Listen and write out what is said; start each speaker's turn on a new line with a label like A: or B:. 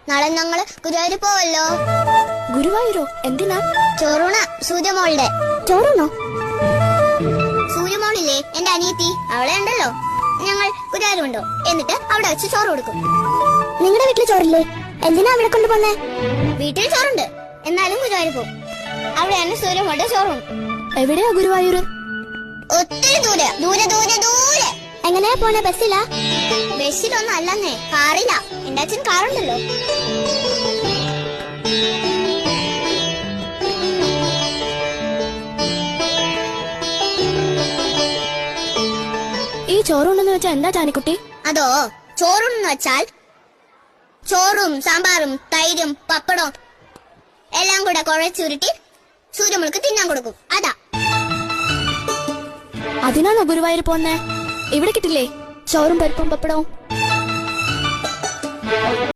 A: നാളെ ഞങ്ങള് ഗുരുവായൂർ പോവല്ലോ.
B: ഗുരുവായൂരോ? എന്തിനാ?
A: ചോറൂണ സൂര്യമോളുടെ.
B: ചോറുണോ?
A: സൂര്യമോളില്ലേ, എന്റെ അനിയത്തി, അവളെ ഉണ്ടല്ലോ. ഞങ്ങൾ ഗുരുവായൂർ കൊണ്ടോ, എന്നിട്ട് അവിടെ വെച്ച് ചോറ് കൊടുക്കും.
B: നിങ്ങളുടെ വീട്ടിൽ ചോറില്ലേ? എന്തിനാ അവിടെ കൊണ്ടുപോന്നേ?
A: വീട്ടിൽ ചോറുണ്ട്, എന്നാലും ഗുരുവായൂർ പോകും. അവിടെയാണ് സൂര്യമോളുടെ ചോറും.
B: എവിടെയാ ഗുരുവായൂർ?
A: ഒത്തിരി ദൂരെ ദൂരെ ദൂരെ ദൂരെ.
B: എങ്ങനെയാ പോണേ? ബസ്സിലാ?
A: ബസ്സിലൊന്നും അല്ലെന്നേ, കാറില്ല. എന്റെ അച്ഛൻ കാറുണ്ടല്ലോ.
B: ഈ ചോറുണ്ടെന്ന് വെച്ചാ എന്താ ജാനിക്കുട്ടി?
A: അതോ, ചോറുണ്ടെന്ന് വെച്ചാൽ ചോറും സാമ്പാറും തൈരും പപ്പടവും എല്ലാം കൂടെ കുഴച്ചുരുട്ടി സൂര്യമോൾക്ക് തിന്നാൻ കൊടുക്കും. അതാ.
B: അതിനാണോ ഗുരുവായൂർ പോന്നേ? ഇവിടെ കിട്ടില്ലേ ചോറും പരിപ്പും പപ്പടവും?